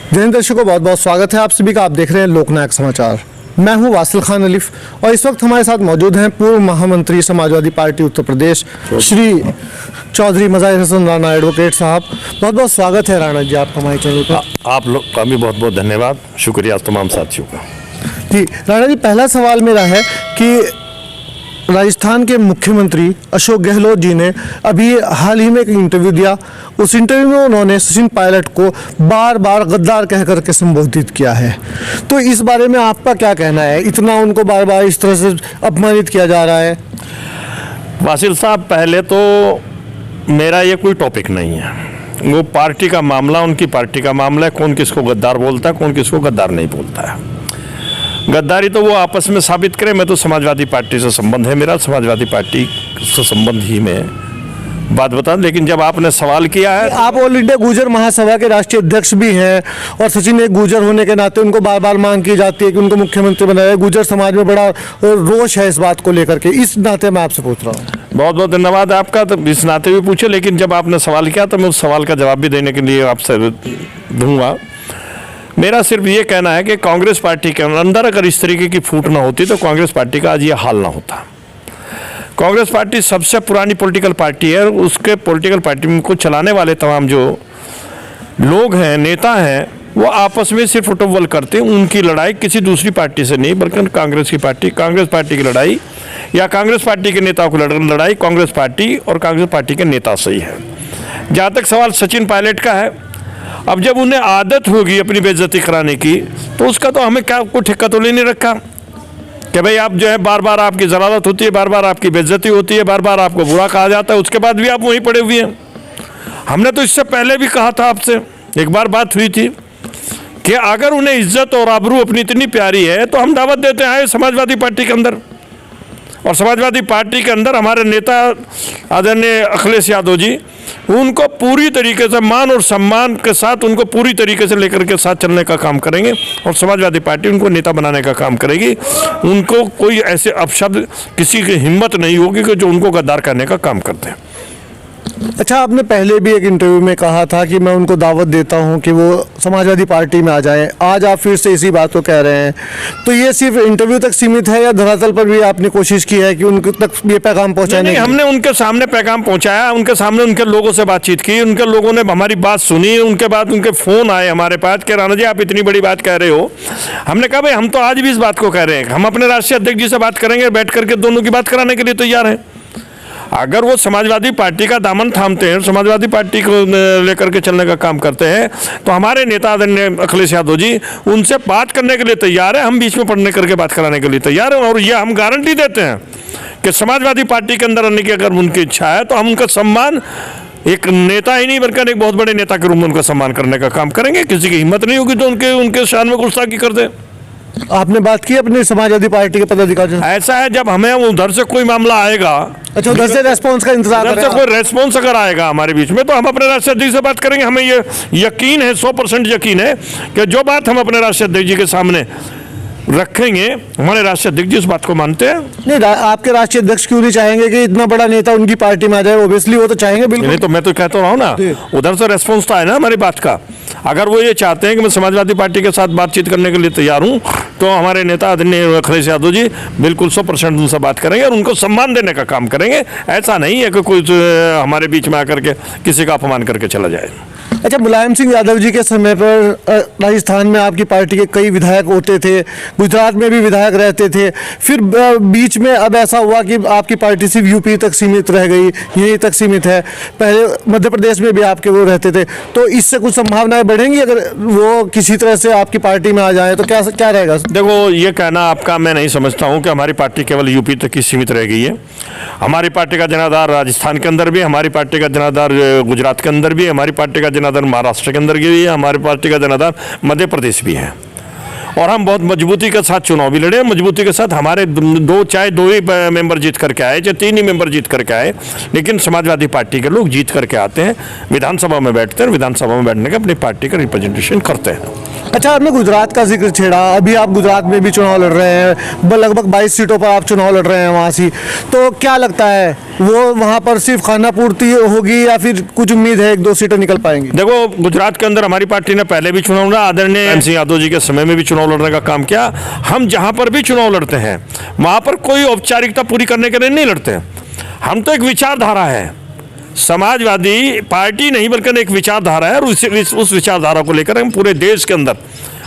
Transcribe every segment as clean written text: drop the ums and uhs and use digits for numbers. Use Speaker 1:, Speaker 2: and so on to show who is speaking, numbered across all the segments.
Speaker 1: जय हिंद दर्शकों, बहुत बहुत स्वागत है आप सभी का। आप देख रहे हैं लोकनायक समाचार। मैं हूं वासिल खान अलीफ और इस वक्त हमारे साथ मौजूद हैं पूर्व महामंत्री समाजवादी पार्टी उत्तर प्रदेश श्री चौधरी मज़ाहिर हसन राणा एडवोकेट साहब। बहुत बहुत स्वागत है राणा जी आपका हमारे चैनल पर।
Speaker 2: आप लोग का भी बहुत बहुत धन्यवाद, शुक्रिया तमाम साथियों का।
Speaker 1: जी राणा जी, पहला सवाल मेरा है कि राजस्थान के मुख्यमंत्री अशोक गहलोत जी ने अभी हाल ही में एक इंटरव्यू दिया। उस इंटरव्यू में उन्होंने सचिन पायलट को बार बार गद्दार कह करके संबोधित किया है। तो इस बारे में आपका क्या कहना है? इतना उनको बार बार इस तरह से अपमानित किया जा रहा है।
Speaker 2: वासिल साहब, पहले तो मेरा ये कोई टॉपिक नहीं है, वो पार्टी का मामला, उनकी पार्टी का मामला है। कौन किसको गद्दार बोलता है, कौन किसको गद्दार नहीं बोलता है। गद्दारी तो वो आपस में साबित करें। मैं तो समाजवादी पार्टी से संबंध है मेरा, समाजवादी पार्टी से संबंध ही में बात बता। लेकिन जब आपने सवाल किया है,
Speaker 1: आप ऑल इंडिया गुर्जर महासभा के राष्ट्रीय अध्यक्ष भी हैं और सचिन एक गुर्जर होने के नाते उनको बार बार मांग की जाती है कि उनको मुख्यमंत्री बनाया। गुर्जर समाज में बड़ा रोष है इस बात को लेकर के, इस नाते मैं आपसे पूछ रहा हूँ।
Speaker 2: बहुत बहुत धन्यवाद आपका, तो इस नाते भी पूछे। लेकिन जब आपने सवाल किया तो मैं उस सवाल का जवाब भी देने के लिए आपसे दूंगा। मेरा सिर्फ ये कहना है कि कांग्रेस पार्टी के अंदर अगर इस तरीके की फूट ना होती तो कांग्रेस पार्टी का आज ये हाल ना होता। कांग्रेस पार्टी सबसे पुरानी पॉलिटिकल पार्टी है। उसके पॉलिटिकल पार्टी को चलाने वाले तमाम जो लोग हैं, नेता हैं, वो आपस में सिर्फ फुटबॉल करते हैं। उनकी लड़ाई किसी दूसरी पार्टी से नहीं, बल्कि कांग्रेस पार्टी की लड़ाई या कांग्रेस पार्टी के नेताओं की लड़ाई कांग्रेस पार्टी और कांग्रेस पार्टी के नेता से ही है। जहाँ तक सवाल सचिन पायलट का है, अब जब उन्हें आदत होगी अपनी बेइज्जती कराने की तो उसका तो हमें क्या कोई ठेका तो ले नहीं रखा कि भाई आप जो है बार बार आपकी ज़लालत होती है, बार बार आपकी बेइज्जती होती है, बार बार आपको बुरा कहा जाता है, उसके बाद भी आप वहीं पड़े हुए हैं। हमने तो इससे पहले भी कहा था आपसे, एक बार बात हुई थी कि अगर उन्हें इज्जत और आबरू अपनी इतनी प्यारी है तो हम दावत देते हैं समाजवादी पार्टी के अंदर। और समाजवादी पार्टी के अंदर हमारे नेता आदरणीय अखिलेश यादव जी, उनको पूरी तरीके से मान और सम्मान के साथ उनको पूरी तरीके से लेकर के साथ चलने का काम करेंगे और समाजवादी पार्टी उनको नेता बनाने का काम करेगी। उनको कोई ऐसे अपशब्द किसी की हिम्मत नहीं होगी कि जो उनको गद्दार करने का काम करते हैं।
Speaker 1: अच्छा, आपने पहले भी एक इंटरव्यू में कहा था कि मैं उनको दावत देता हूं कि वो समाजवादी पार्टी में आ जाएं। आज आप फिर से इसी बात को कह रहे हैं, तो ये सिर्फ इंटरव्यू तक सीमित है या धरातल पर भी आपने कोशिश की है कि उनके तक ये पैगाम पहुंचाने?
Speaker 2: नहीं, हमने उनके सामने पैगाम पहुंचाया, उनके सामने उनके लोगों से बातचीत की, उनके लोगों ने हमारी बात सुनी। उनके बाद उनके फ़ोन आए हमारे पास कि राणा जी आप इतनी बड़ी बात कह रहे हो। हमने कहा भाई हम तो आज भी इस बात को कह रहे हैं, हम अपने राष्ट्रीय अध्यक्ष जी से बात करेंगे, बैठ करके दोनों की बात कराने के लिए तैयार हैं। अगर वो समाजवादी पार्टी का दामन थामते हैं, समाजवादी पार्टी को लेकर के चलने का काम करते हैं, तो हमारे नेता आदरणीय अखिलेश यादव जी उनसे बात करने के लिए तैयार है। हम बीच में पढ़ने करके बात कराने के लिए तैयार हैं और ये हम गारंटी देते हैं कि समाजवादी पार्टी के अंदर आने की अगर उनकी इच्छा है तो हम उनका सम्मान एक नेता ही नहीं बल्कि एक बहुत बड़े नेता के रूप में उनका सम्मान करने का काम करेंगे। किसी की हिम्मत नहीं होगी तो उनके शान में गुस्ताखी कर दे।
Speaker 1: आपने बात की अपने समाजवादी पार्टी के पदाधिकारी?
Speaker 2: ऐसा है, जब हमें उधर से कोई मामला आएगा,
Speaker 1: अच्छा उधर से रेस्पॉन्स का इंतजार
Speaker 2: उधर से कोई रेस्पॉन्स अगर आएगा हमारे बीच में तो हम अपने राष्ट्रीय अध्यक्ष से बात करेंगे। हमें ये यकीन है, 100% यकीन है कि जो बात हम अपने राष्ट्रीय अध्यक्ष जी के सामने रखेंगे, हमारे राष्ट्रीय अध्यक्ष जी उस बात को मानते हैं।
Speaker 1: नहीं, आपके राष्ट्रीय अध्यक्ष क्यों नहीं चाहेंगे कि इतना बड़ा नेता उनकी पार्टी में आ जाए? ओब्वियसली वो तो चाहेंगे। बिल्कुल नहीं,
Speaker 2: तो मैं तो कहता रहा हूँ ना, उधर से रेस्पॉन्स तो आए ना हमारी बात का। अगर वो ये चाहते हैं कि मैं समाजवादी पार्टी के साथ बातचीत करने के लिए तैयार हूँ तो हमारे नेता आदरणीय अखिलेश यादव जी बिल्कुल 100% उनसे बात करेंगे और उनको सम्मान देने का काम करेंगे। ऐसा नहीं है कि कोई हमारे बीच में आकर के किसी का अपमान करके चला जाए।
Speaker 1: अच्छा, मुलायम सिंह यादव जी के समय पर राजस्थान में आपकी पार्टी के कई विधायक होते थे, गुजरात में भी विधायक रहते थे, फिर बीच में अब ऐसा हुआ कि आपकी पार्टी सिर्फ यूपी तक सीमित रह गई, यहीं तक सीमित है। पहले मध्य प्रदेश में भी आपके वो रहते थे, तो इससे कुछ संभावनाएं बढ़ेंगी अगर वो किसी तरह से आपकी पार्टी में आ जाए तो क्या रहेगा?
Speaker 2: देखो, ये कहना आपका मैं नहीं समझता हूँ कि हमारी पार्टी केवल यूपी तक ही सीमित रह गई है। हमारी पार्टी का जनाधार राजस्थान के अंदर भी, हमारी पार्टी का जनाधार गुजरात के अंदर भी, हमारी पार्टी का जनाधार महाराष्ट्र के अंदर भी है, हमारी पार्टी का जनाधार मध्य प्रदेश भी है। और हम बहुत मजबूती के साथ चुनाव भी लड़े, मजबूती के साथ हमारे चाहे दो ही मेंबर जीत करके आए, चाहे 3 ही मेंबर जीत करके आए, लेकिन समाजवादी पार्टी के लोग जीत करके आते हैं, विधानसभा में बैठते हैं, विधानसभा में बैठने के अपनी पार्टी का रिप्रेजेंटेशन करते हैं।
Speaker 1: अच्छा, आपने गुजरात का जिक्र छेड़ा, अभी आप गुजरात में भी चुनाव लड़ रहे हैं, लगभग 22 सीटों पर आप चुनाव लड़ रहे हैं वहाँ से, तो क्या लगता है वो वहाँ पर सिर्फ खाना पूर्ति होगी या फिर कुछ उम्मीद है 1-2 सीटें निकल पाएंगी?
Speaker 2: देखो, गुजरात के अंदर हमारी पार्टी ने पहले भी चुनाव लड़ा, आदरणीय एम सिंह यादव जी के समय में भी चुनाव लड़ने का काम किया। हम जहाँ पर भी चुनाव लड़ते हैं वहाँ पर कोई औपचारिकता पूरी करने के लिए नहीं लड़ते हैं। हम तो एक विचारधारा है, समाजवादी पार्टी नहीं बल्कि एक विचारधारा है, और उस विचारधारा को लेकर हम पूरे देश के अंदर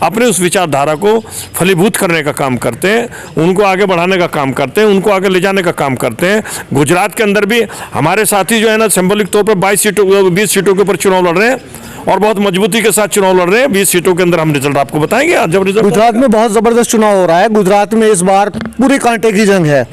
Speaker 2: अपने उस विचारधारा को फलीभूत करने का काम करते हैं, उनको आगे बढ़ाने का काम करते हैं, उनको आगे ले जाने का काम करते हैं। गुजरात के अंदर भी हमारे साथी जो है ना, सिंबॉलिक तौर पर 20 सीटों के ऊपर चुनाव लड़ रहे हैं और बहुत मजबूती के साथ चुनाव लड़ रहे हैं। 20 सीटों के अंदर हम रिजल्ट आपको बताएंगे जब रिजल्ट।
Speaker 1: गुजरात में बहुत ज़बरदस्त चुनाव हो रहा है। गुजरात में इस बार पूरी कांटे की जंग है।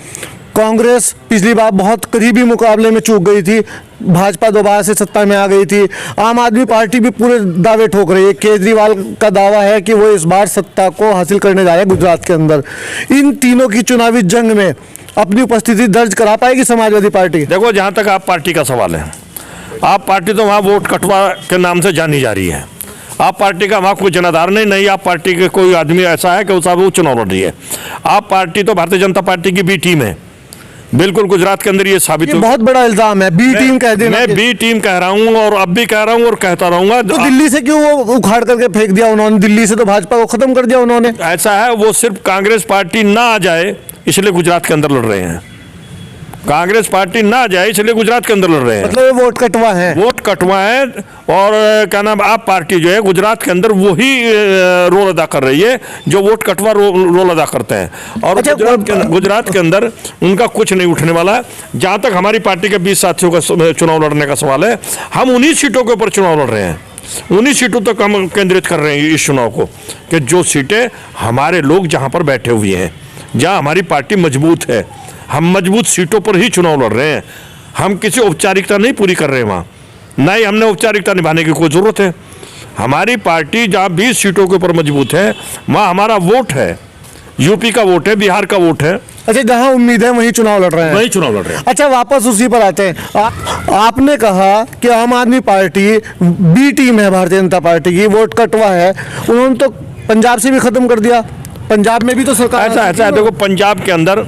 Speaker 1: कांग्रेस पिछली बार बहुत करीबी मुकाबले में चूक गई थी, भाजपा दोबारा से सत्ता में आ गई थी। आम आदमी पार्टी भी पूरे दावे ठोक रही है। केजरीवाल का दावा है कि वो इस बार सत्ता को हासिल करने जा रहे हैं गुजरात के अंदर। इन तीनों की चुनावी जंग में अपनी उपस्थिति दर्ज करा पाएगी समाजवादी पार्टी?
Speaker 2: देखो, जहाँ तक आप पार्टी का सवाल है, आप पार्टी तो वहाँ वोट कटवा के नाम से जानी जा रही है। आप पार्टी का वहाँ कोई जनाधार नहीं, आप पार्टी के कोई आदमी ऐसा है कि वो चुनाव लड़ रही है। आप पार्टी तो भारतीय जनता पार्टी की बी टीम है। बिल्कुल, गुजरात के अंदर ये साबित हो।
Speaker 1: बहुत बड़ा इल्जाम है, बी टीम कह देना।
Speaker 2: मैं बी टीम कह रहा हूँ और अब भी कह रहा हूँ और कहता रहूंगा।
Speaker 1: तो दिल्ली से क्यों वो उखाड़ करके फेंक दिया उन्होंने? दिल्ली से तो भाजपा को खत्म कर दिया उन्होंने।
Speaker 2: ऐसा है, वो सिर्फ कांग्रेस पार्टी ना आ जाए इसलिए गुजरात के अंदर लड़ रहे हैं। कांग्रेस पार्टी ना जाए इसलिए गुजरात के अंदर लड़ रहे हैं।
Speaker 1: मतलब ये वोट कटवा है।
Speaker 2: वोट कटवा है, और क्या नाम, आप पार्टी जो है गुजरात के अंदर वही रोल अदा कर रही है जो वोट कटवा रोल अदा करते हैं। और
Speaker 1: अच्छा,
Speaker 2: गुजरात के अंदर उनका कुछ नहीं उठने वाला है। जहाँ तक हमारी पार्टी के 20 साथियों का चुनाव लड़ने का सवाल है, हम उन्हीं सीटों के ऊपर चुनाव लड़ रहे हैं। उन्हीं सीटों तक हम केंद्रित कर रहे हैं इस चुनाव को, कि जो सीटें हमारे लोग जहाँ पर बैठे हुए हैं, जहाँ हमारी पार्टी मजबूत है, हम मजबूत सीटों पर ही चुनाव लड़ रहे हैं। हम किसी औपचारिकता नहीं पूरी कर रहे हैं वहाँ, ना ही हमने औपचारिकता निभाने की कोई ज़रूरत है। हमारी पार्टी जहाँ 20 सीटों के ऊपर मजबूत है, वहाँ हमारा वोट है, यूपी का वोट है, बिहार का वोट है।
Speaker 1: अच्छा, जहाँ उम्मीद है वहीं चुनाव लड़ रहे हैं।
Speaker 2: वही चुनाव लड़ रहे हैं।
Speaker 1: अच्छा, वापस उसी पर आते हैं। आपने कहा कि आम आदमी पार्टी बी टीम है भारतीय जनता पार्टी की, वोट कटवा है। उन्होंने तो पंजाब से भी खत्म कर दिया। पंजाब में भी तो सरकार
Speaker 2: ऐसा है, देखो, पंजाब के अंदर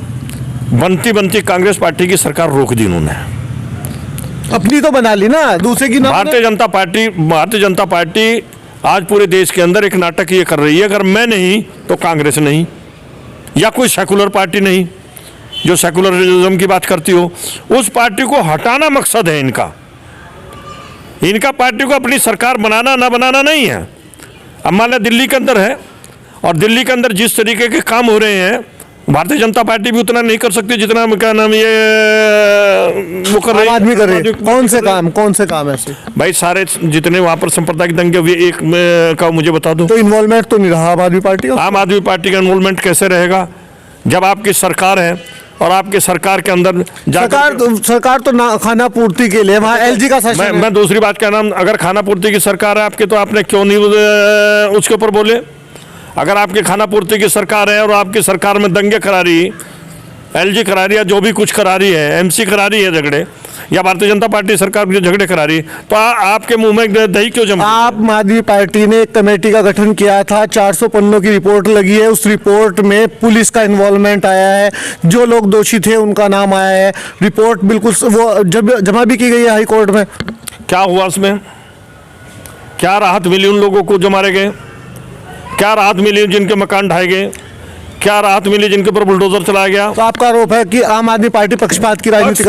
Speaker 2: बनती कांग्रेस पार्टी की सरकार रोक दी उन्होंने।
Speaker 1: अपनी तो बना ली ना, दूसरे की ना।
Speaker 2: भारतीय जनता पार्टी आज पूरे देश के अंदर एक नाटक ये कर रही है, अगर मैं नहीं तो कांग्रेस नहीं, या कोई सेकुलर पार्टी नहीं जो सेकुलरिज्म की बात करती हो, उस पार्टी को हटाना मकसद है इनका। पार्टी को अपनी सरकार बनाना ना बनाना नहीं है। अब मान लिया दिल्ली के अंदर है, और दिल्ली के अंदर जिस तरीके के काम हो रहे हैं, भारतीय जनता पार्टी भी उतना नहीं कर सकती जितना क्या नाम ये वो कर रही है।
Speaker 1: आदमी कर रहे हैं। कौन से काम ऐसे?
Speaker 2: भाई, सारे जितने वहाँ पर सांप्रदायिक दंगे हुए, एक का मुझे बता दो।
Speaker 1: तो इन्वॉल्वमेंट तो नहीं रहा आम आदमी पार्टी का।
Speaker 2: आम आदमी पार्टी का इन्वॉल्वमेंट कैसे रहेगा जब आपकी सरकार है, और आपके सरकार के अंदर
Speaker 1: सरकार तो ना खाना पूर्ति के लिए वहाँ एलजी का शासन है।
Speaker 2: मैं दूसरी बात क्या नाम, अगर खाना पूर्ति की सरकार है आपके, तो आपने क्यों नहीं उसके ऊपर बोले? अगर आपकी खाना पूर्ति की सरकार है और आपकी सरकार में दंगे करा रही, एलजी करा रही है, जो भी कुछ करा रही है, एमसी करा रही है झगड़े, या भारतीय जनता पार्टी सरकार के झगड़े करा रही है, तो आपके मुंह में दही क्यों जम?
Speaker 1: आम आदमी पार्टी ने एक कमेटी का गठन किया था, 400 पन्नों की रिपोर्ट लगी है। उस रिपोर्ट में पुलिस का इन्वॉल्वमेंट आया है, जो लोग दोषी थे उनका नाम आया है। रिपोर्ट बिल्कुल वो जब जमा भी की गई है हाई कोर्ट में।
Speaker 2: क्या हुआ उसमें? क्या राहत मिली उन लोगों को जो मारे गए? क्या राहत मिली जिनके मकान ढाए गए? क्या राहत मिली जिनके ऊपर बुलडोजर चलाया गया?
Speaker 1: तो आपका आरोप है कि आम आदमी पार्टी पक्षपात की राजनीति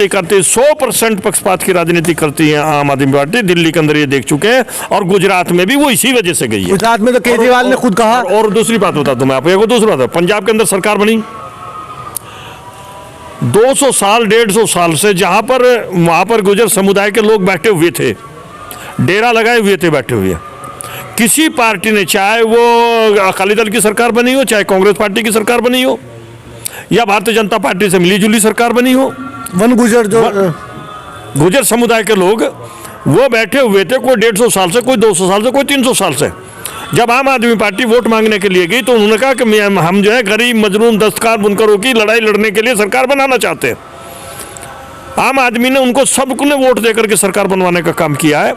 Speaker 2: करती है। 100% पक्षपात की राजनीति करती है आम आदमी पार्टी। दिल्ली के अंदर ये देख चुके हैं, और गुजरात में भी वो इसी वजह से गई है।
Speaker 1: गुजरात में तो केजरीवाल ने खुद कहा।
Speaker 2: और दूसरी बात बता दूं मैं आपको, दूसरी बात, पंजाब के अंदर सरकार बनी 200 साल 150 साल से, जहां पर वहां पर गुजर समुदाय के लोग बैठे हुए थे, डेरा लगाए हुए थे, बैठे हुए। किसी पार्टी ने, चाहे वो अकाली दल की सरकार बनी हो, चाहे कांग्रेस पार्टी की सरकार बनी हो, या भारतीय जनता पार्टी से मिली जुली सरकार बनी हो, गुजर समुदाय के लोग वो बैठे हुए थे, कोई 150 साल से, कोई 200 साल से, कोई 300 साल से। जब आम आदमी पार्टी वोट मांगने के लिए गई तो उन्होंने कहा कि हम जो है गरीब मजलूम दस्तकार बुनकरों की लड़ाई लड़ने के लिए सरकार बनाना चाहते हैं। आम आदमी ने उनको सबको ने वोट देकर के सरकार बनवाने का काम किया है,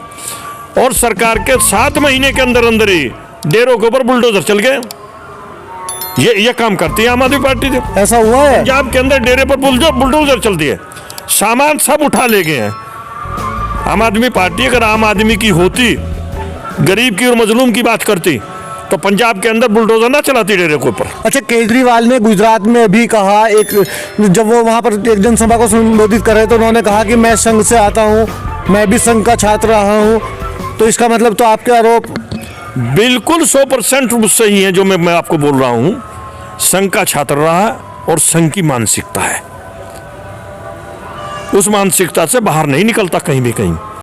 Speaker 2: और सरकार के 7 महीने के अंदर अंदर ही डेरों के ऊपर बुलडोजर चल गए। ये काम करती है आम आदमी पार्टी ने।
Speaker 1: ऐसा हुआ है?
Speaker 2: पंजाब के अंदर डेरे पर बुलडोजर चल दिए, सामान सब उठा ले गए हैं। आम आदमी पार्टी अगर आम आदमी की होती, गरीब की और मजलूम की बात करती, तो पंजाब के अंदर बुलडोजर ना चलाती डेरे के ऊपर।
Speaker 1: अच्छा, केजरीवाल ने गुजरात में भी कहा, जब वो वहाँ पर एक जनसभा को संबोधित कर रहे थे, तो उन्होंने कहा कि मैं संघ से आता हूँ, मैं भी संघ का छात्र रहा हूँ। तो इसका मतलब तो आपके आरोप
Speaker 2: बिल्कुल 100% सही है जो मैं आपको बोल रहा हूँ। संघ का छात्र रहा और संघ की मानसिकता है, उस मानसिकता से बाहर नहीं निकलता कहीं भी कहीं।